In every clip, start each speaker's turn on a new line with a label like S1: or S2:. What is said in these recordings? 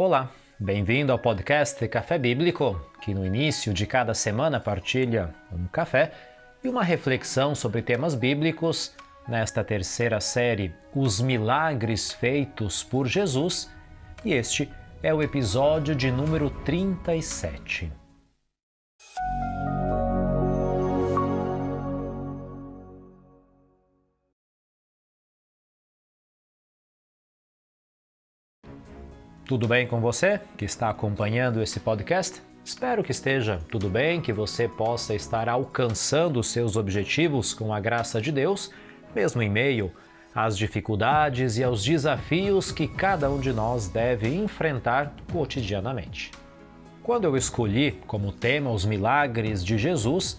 S1: Olá, bem-vindo ao podcast Café Bíblico, que no início de cada semana partilha um café e uma reflexão sobre temas bíblicos nesta terceira série, Os Milagres Feitos por Jesus, e este é o episódio de número 37. Tudo bem com você que está acompanhando esse podcast? Espero que esteja tudo bem, que você possa estar alcançando os seus objetivos com a graça de Deus, mesmo em meio às dificuldades e aos desafios que cada um de nós deve enfrentar cotidianamente. Quando eu escolhi como tema os milagres de Jesus,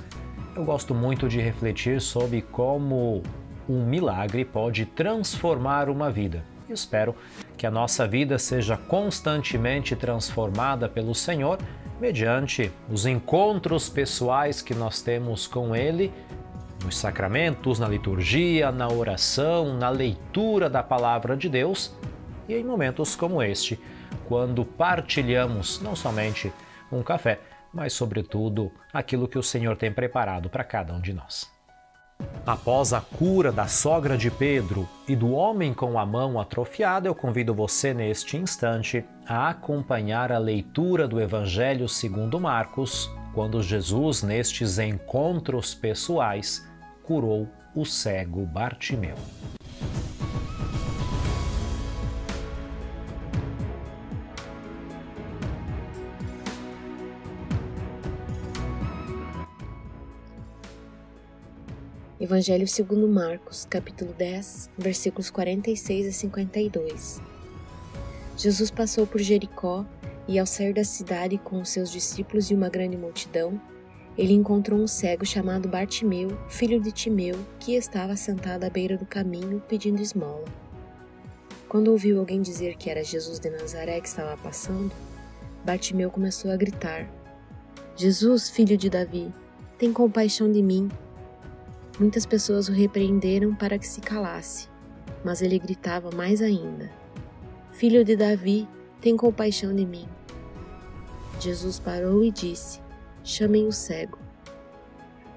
S1: eu gosto muito de refletir sobre como um milagre pode transformar uma vida. Espero que a nossa vida seja constantemente transformada pelo Senhor mediante os encontros pessoais que nós temos com Ele, nos sacramentos, na liturgia, na oração, na leitura da Palavra de Deus e em momentos como este, quando partilhamos não somente um café, mas sobretudo aquilo que o Senhor tem preparado para cada um de nós. Após a cura da sogra de Pedro e do homem com a mão atrofiada, eu convido você neste instante a acompanhar a leitura do Evangelho segundo Marcos, quando Jesus, nestes encontros pessoais, curou o cego Bartimeu.
S2: Evangelho segundo Marcos, capítulo 10, versículos 46 a 52. Jesus passou por Jericó e, ao sair da cidade com os seus discípulos e uma grande multidão, ele encontrou um cego chamado Bartimeu, filho de Timeu, que estava sentado à beira do caminho pedindo esmola. Quando ouviu alguém dizer que era Jesus de Nazaré que estava passando, Bartimeu começou a gritar: "Jesus, filho de Davi, tem compaixão de mim." Muitas pessoas o repreenderam para que se calasse, mas ele gritava mais ainda: "Filho de Davi, tem compaixão de mim." Jesus parou e disse: "Chamem o cego."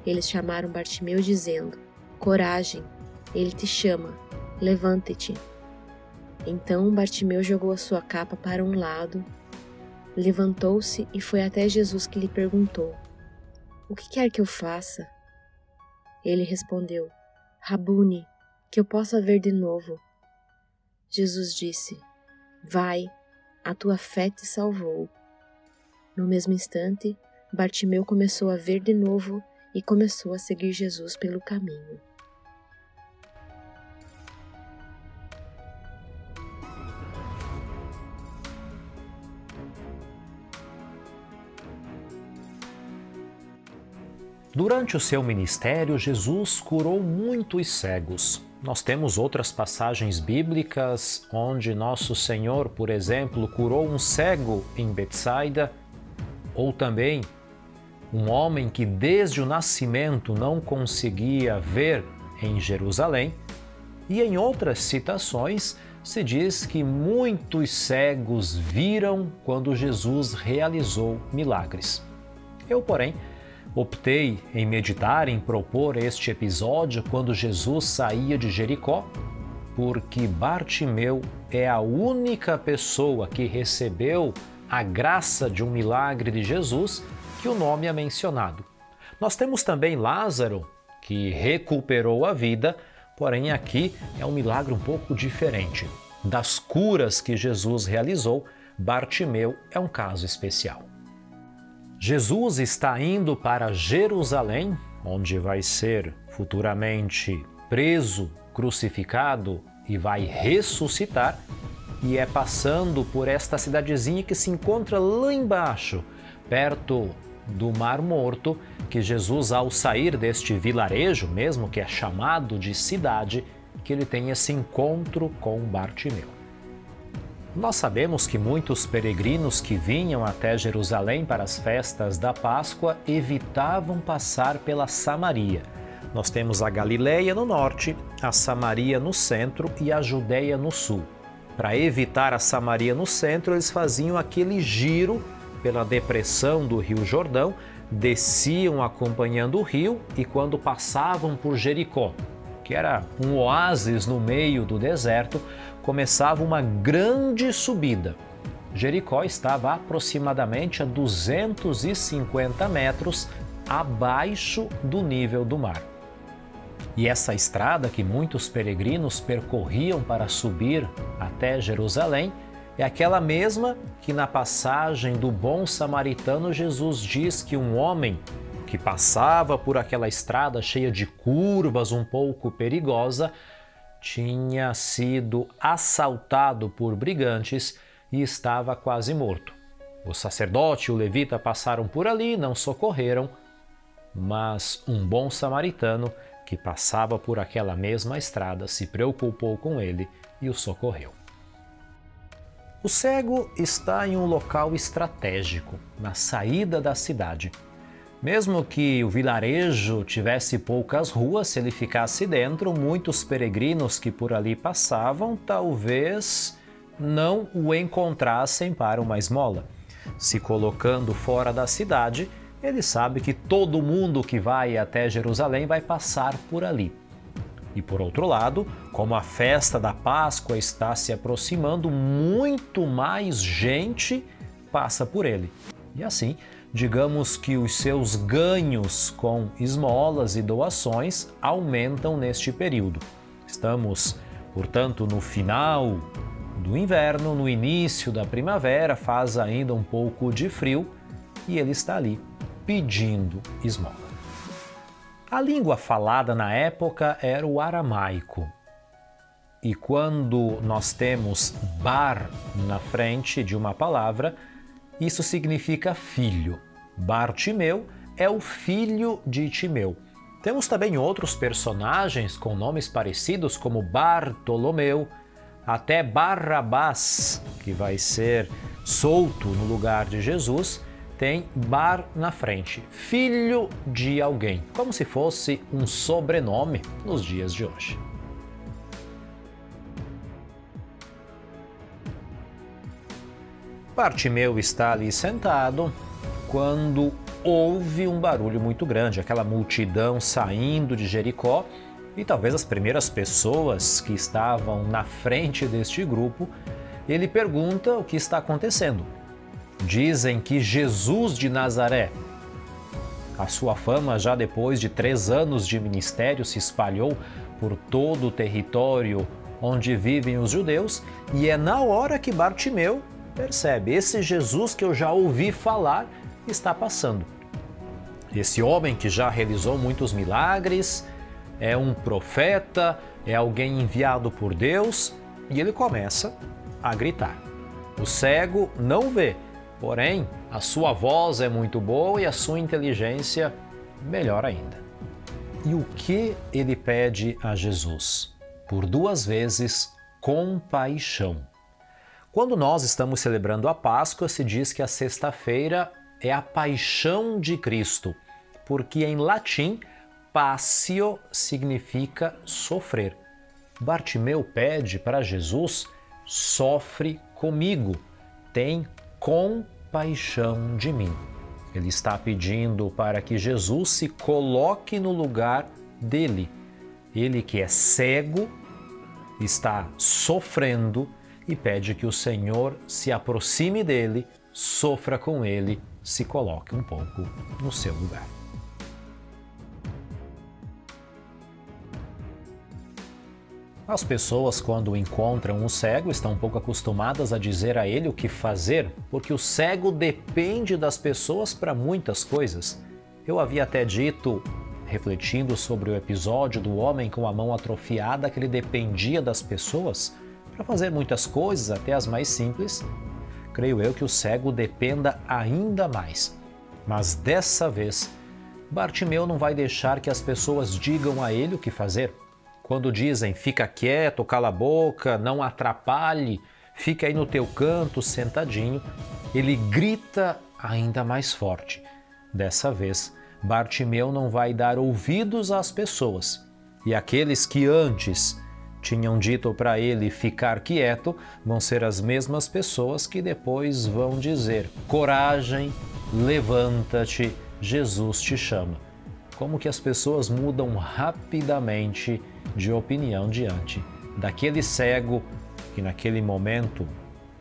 S2: Eles chamaram Bartimeu dizendo: "Coragem, ele te chama, levante-te." Então Bartimeu jogou a sua capa para um lado, levantou-se e foi até Jesus, que lhe perguntou: "O que quer que eu faça?" Ele respondeu: "Rabune, que eu possa ver de novo." Jesus disse: "Vai, a tua fé te salvou." No mesmo instante, Bartimeu começou a ver de novo e começou a seguir Jesus pelo caminho.
S1: Durante o seu ministério, Jesus curou muitos cegos. Nós temos outras passagens bíblicas onde Nosso Senhor, por exemplo, curou um cego em Betsaida, ou também um homem que desde o nascimento não conseguia ver em Jerusalém. E em outras citações se diz que muitos cegos viram quando Jesus realizou milagres. Eu, porém, optei em meditar, em propor este episódio quando Jesus saía de Jericó, porque Bartimeu é a única pessoa que recebeu a graça de um milagre de Jesus que o nome é mencionado. Nós temos também Lázaro, que recuperou a vida, porém aqui é um milagre um pouco diferente. Das curas que Jesus realizou, Bartimeu é um caso especial. Jesus está indo para Jerusalém, onde vai ser futuramente preso, crucificado e vai ressuscitar, e é passando por esta cidadezinha que se encontra lá embaixo, perto do Mar Morto, que Jesus, ao sair deste vilarejo, mesmo que é chamado de cidade, que ele tem esse encontro com Bartimeu. Nós sabemos que muitos peregrinos que vinham até Jerusalém para as festas da Páscoa evitavam passar pela Samaria. Nós temos a Galileia no norte, a Samaria no centro e a Judeia no sul. Para evitar a Samaria no centro, eles faziam aquele giro pela depressão do Rio Jordão, desciam acompanhando o rio e quando passavam por Jericó, que era um oásis no meio do deserto, começava uma grande subida. Jericó estava aproximadamente a 250 metros abaixo do nível do mar. E essa estrada que muitos peregrinos percorriam para subir até Jerusalém é aquela mesma que na passagem do bom samaritano Jesus diz que um homem que passava por aquela estrada cheia de curvas, um pouco perigosa, tinha sido assaltado por brigantes e estava quase morto. O sacerdote e o levita passaram por ali, não socorreram, mas um bom samaritano que passava por aquela mesma estrada se preocupou com ele e o socorreu. O cego está em um local estratégico, na saída da cidade. Mesmo que o vilarejo tivesse poucas ruas, se ele ficasse dentro, muitos peregrinos que por ali passavam talvez não o encontrassem para uma esmola. Se colocando fora da cidade, ele sabe que todo mundo que vai até Jerusalém vai passar por ali. E por outro lado, como a festa da Páscoa está se aproximando, muito mais gente passa por ele. E assim, digamos que os seus ganhos com esmolas e doações aumentam neste período. Estamos, portanto, no final do inverno, no início da primavera, faz ainda um pouco de frio e ele está ali pedindo esmola. A língua falada na época era o aramaico. E quando nós temos bar na frente de uma palavra, isso significa filho. Bartimeu é o filho de Timeu. Temos também outros personagens com nomes parecidos, como Bartolomeu, até Barrabás, que vai ser solto no lugar de Jesus, tem Bar na frente, filho de alguém, como se fosse um sobrenome nos dias de hoje. Bartimeu está ali sentado quando houve um barulho muito grande, aquela multidão saindo de Jericó, e talvez as primeiras pessoas que estavam na frente deste grupo, ele pergunta o que está acontecendo. Dizem que Jesus de Nazaré, a sua fama já depois de 3 anos de ministério se espalhou por todo o território onde vivem os judeus, e é na hora que Bartimeu percebe, esse Jesus que eu já ouvi falar está passando. Esse homem que já realizou muitos milagres, é um profeta, é alguém enviado por Deus, e ele começa a gritar. O cego não vê, porém a sua voz é muito boa e a sua inteligência melhor ainda. E o que ele pede a Jesus? Por 2 vezes, compaixão. Quando nós estamos celebrando a Páscoa, se diz que a sexta-feira é a paixão de Cristo, porque em latim, passio significa sofrer. Bartimeu pede para Jesus, sofre comigo, tem compaixão de mim. Ele está pedindo para que Jesus se coloque no lugar dele. Ele que é cego, está sofrendo e pede que o Senhor se aproxime dele, sofra com ele, se coloque um pouco no seu lugar. As pessoas, quando encontram um cego, estão um pouco acostumadas a dizer a ele o que fazer, porque o cego depende das pessoas para muitas coisas. Eu havia até dito, refletindo sobre o episódio do homem com a mão atrofiada, que ele dependia das pessoas para fazer muitas coisas, até as mais simples. Creio eu que o cego dependa ainda mais. Mas dessa vez, Bartimeu não vai deixar que as pessoas digam a ele o que fazer. Quando dizem, fica quieto, cala a boca, não atrapalhe, fica aí no teu canto, sentadinho, ele grita ainda mais forte. Dessa vez, Bartimeu não vai dar ouvidos às pessoas. E aqueles que antes tinham dito para ele ficar quieto, vão ser as mesmas pessoas que depois vão dizer: coragem, levanta-te, Jesus te chama. Como que as pessoas mudam rapidamente de opinião diante daquele cego que naquele momento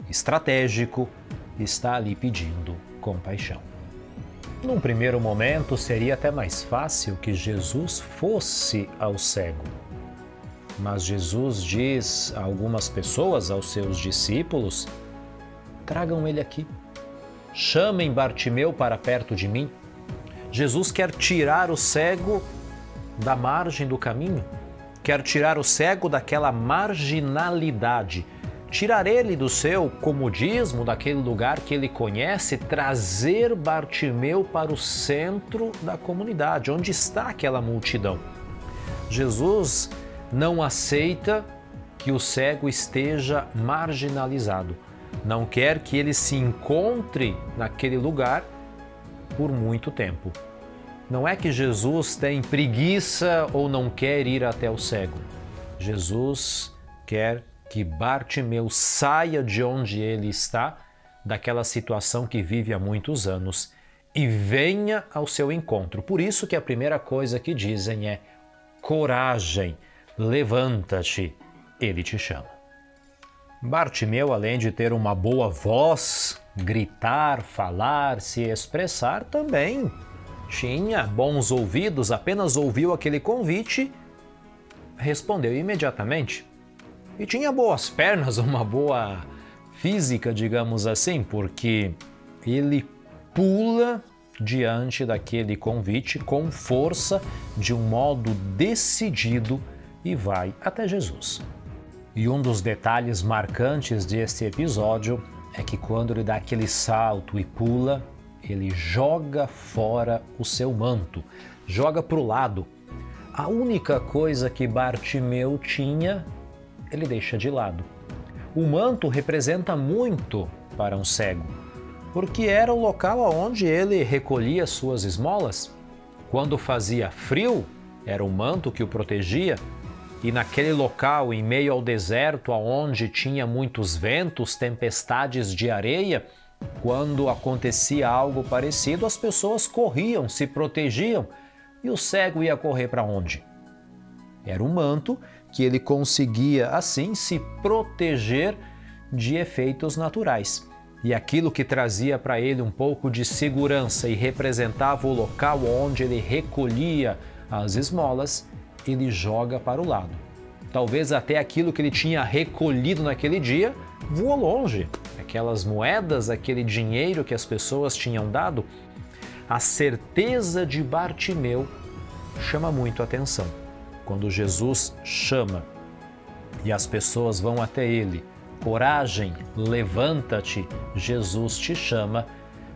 S1: estratégico está ali pedindo compaixão. Num primeiro momento, seria até mais fácil que Jesus fosse ao cego. Mas Jesus diz a algumas pessoas, aos seus discípulos: tragam ele aqui, chamem Bartimeu para perto de mim. Jesus quer tirar o cego da margem do caminho, quer tirar o cego daquela marginalidade, tirar ele do seu comodismo, daquele lugar que ele conhece, trazer Bartimeu para o centro da comunidade, onde está aquela multidão. Jesus não aceita que o cego esteja marginalizado, não quer que ele se encontre naquele lugar por muito tempo. Não é que Jesus tem preguiça ou não quer ir até o cego. Jesus quer que Bartimeu saia de onde ele está, daquela situação que vive há muitos anos, e venha ao seu encontro. Por isso que a primeira coisa que dizem é: coragem, levanta-te, ele te chama. Bartimeu, além de ter uma boa voz, gritar, falar, se expressar, também tinha bons ouvidos, apenas ouviu aquele convite, respondeu imediatamente. E tinha boas pernas, uma boa física, digamos assim, porque ele pula diante daquele convite com força, de um modo decidido, e vai até Jesus. E um dos detalhes marcantes deste episódio é que quando ele dá aquele salto e pula, ele joga fora o seu manto, joga para o lado. A única coisa que Bartimeu tinha, ele deixa de lado. O manto representa muito para um cego, porque era o local onde ele recolhia suas esmolas. Quando fazia frio, era o manto que o protegia. E naquele local, em meio ao deserto, onde tinha muitos ventos, tempestades de areia, quando acontecia algo parecido, as pessoas corriam, se protegiam. E o cego ia correr para onde? Era um manto que ele conseguia, assim, se proteger de efeitos naturais. E aquilo que trazia para ele um pouco de segurança e representava o local onde ele recolhia as esmolas, ele joga para o lado. Talvez até aquilo que ele tinha recolhido naquele dia voou longe. Aquelas moedas, aquele dinheiro que as pessoas tinham dado. A certeza de Bartimeu chama muito a atenção. Quando Jesus chama e as pessoas vão até ele, coragem, levanta-te, Jesus te chama,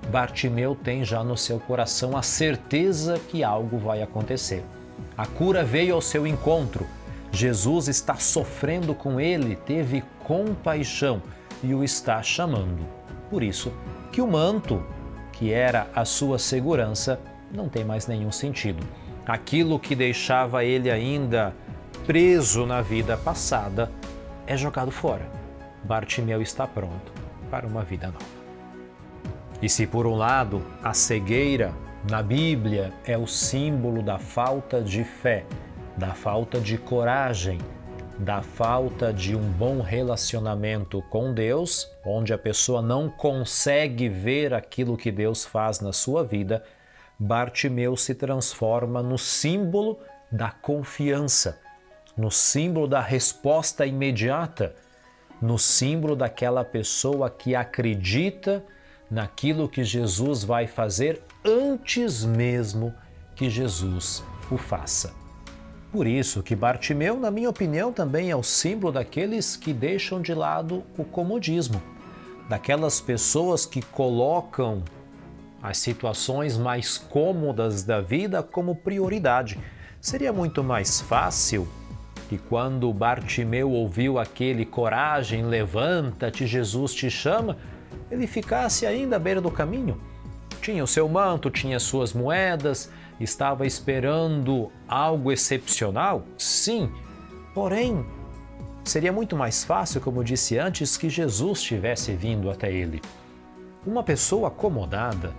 S1: Bartimeu tem já no seu coração a certeza que algo vai acontecer. A cura veio ao seu encontro. Jesus está sofrendo com ele, teve compaixão e o está chamando. Por isso que o manto, que era a sua segurança, não tem mais nenhum sentido. Aquilo que deixava ele ainda preso na vida passada é jogado fora. Bartimeu está pronto para uma vida nova. E se por um lado a cegueira na Bíblia é o símbolo da falta de fé, da falta de coragem, da falta de um bom relacionamento com Deus, onde a pessoa não consegue ver aquilo que Deus faz na sua vida, Bartimeu se transforma no símbolo da confiança, no símbolo da resposta imediata, no símbolo daquela pessoa que acredita naquilo que Jesus vai fazer antes mesmo que Jesus o faça. Por isso que Bartimeu, na minha opinião, também é o símbolo daqueles que deixam de lado o comodismo, daquelas pessoas que colocam as situações mais cômodas da vida como prioridade. Seria muito mais fácil que quando Bartimeu ouviu aquele coragem, levanta-te, Jesus te chama, ele ficasse ainda à beira do caminho. Tinha o seu manto, tinha suas moedas, estava esperando algo excepcional? Sim, porém, Seria muito mais fácil, como disse antes, que Jesus tivesse vindo até ele. Uma pessoa acomodada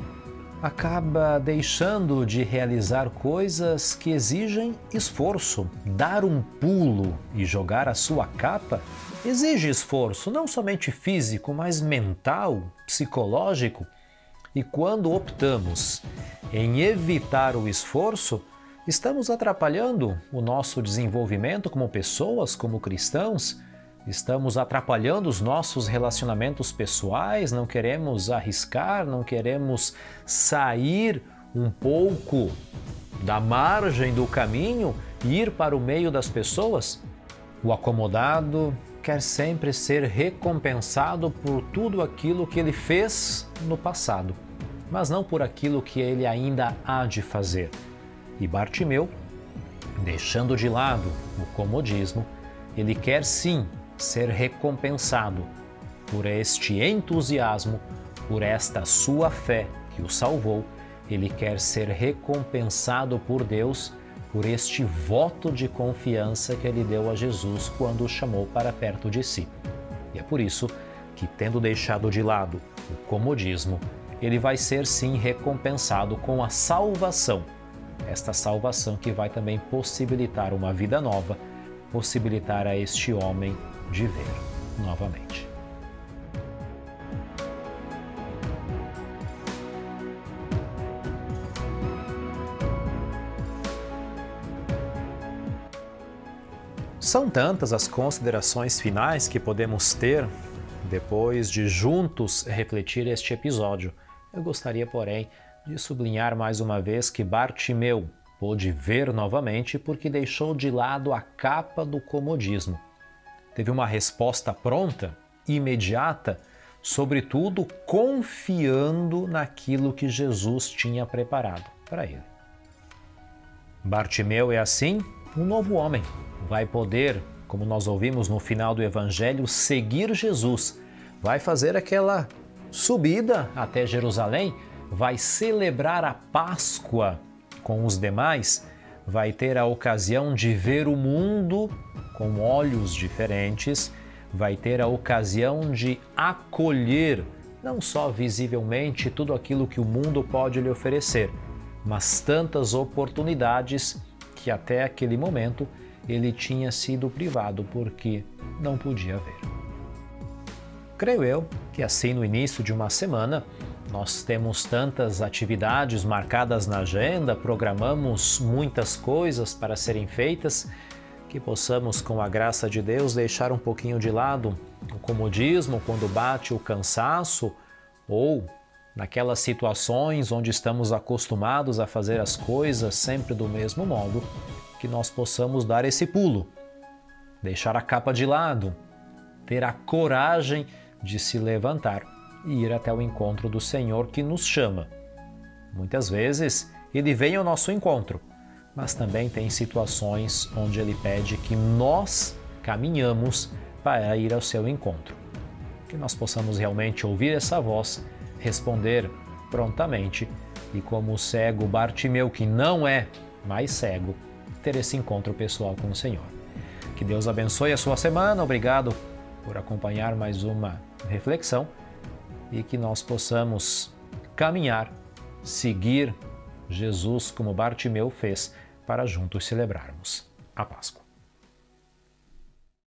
S1: acaba deixando de realizar coisas que exigem esforço. Dar um pulo e jogar a sua capa exige esforço, não somente físico, mas mental, psicológico. E quando optamos em evitar o esforço, estamos atrapalhando o nosso desenvolvimento como pessoas, como cristãos. Estamos atrapalhando os nossos relacionamentos pessoais, não queremos arriscar, não queremos sair um pouco da margem do caminho e ir para o meio das pessoas. O acomodado quer sempre ser recompensado por tudo aquilo que ele fez no passado, mas não por aquilo que ele ainda há de fazer. E Bartimeu, deixando de lado o comodismo, ele quer sim ser recompensado por este entusiasmo, por esta sua fé que o salvou. Ele quer ser recompensado por Deus por este voto de confiança que ele deu a Jesus quando o chamou para perto de si. E é por isso que, tendo deixado de lado o comodismo, ele vai ser sim recompensado com a salvação. Esta salvação que vai também possibilitar uma vida nova, possibilitar a este homem de ver novamente. São tantas as considerações finais que podemos ter depois de juntos refletir este episódio. Eu gostaria, porém, de sublinhar mais uma vez que Bartimeu pôde ver novamente porque deixou de lado a capa do comodismo. Teve uma resposta pronta, imediata, sobretudo confiando naquilo que Jesus tinha preparado para ele. Bartimeu é assim um novo homem. Vai poder, como nós ouvimos no final do Evangelho, seguir Jesus. Vai fazer aquela subida até Jerusalém, vai celebrar a Páscoa com os demais, vai ter a ocasião de ver o mundo com olhos diferentes, vai ter a ocasião de acolher, não só visivelmente, tudo aquilo que o mundo pode lhe oferecer, mas tantas oportunidades que até aquele momento ele tinha sido privado porque não podia ver. Creio eu que assim no início de uma semana nós temos tantas atividades marcadas na agenda, programamos muitas coisas para serem feitas, que possamos, com a graça de Deus, deixar um pouquinho de lado o comodismo quando bate o cansaço ou naquelas situações onde estamos acostumados a fazer as coisas sempre do mesmo modo, que nós possamos dar esse pulo, deixar a capa de lado, ter a coragem de se levantar e ir até o encontro do Senhor que nos chama. Muitas vezes Ele vem ao nosso encontro, mas também tem situações onde Ele pede que nós caminhamos para ir ao seu encontro. Que nós possamos realmente ouvir essa voz, responder prontamente e, como o cego Bartimeu, que não é mais cego, ter esse encontro pessoal com o Senhor. Que Deus abençoe a sua semana. Obrigado por acompanhar mais uma reflexão e que nós possamos caminhar, seguir Jesus como Bartimeu fez para juntos celebrarmos a Páscoa.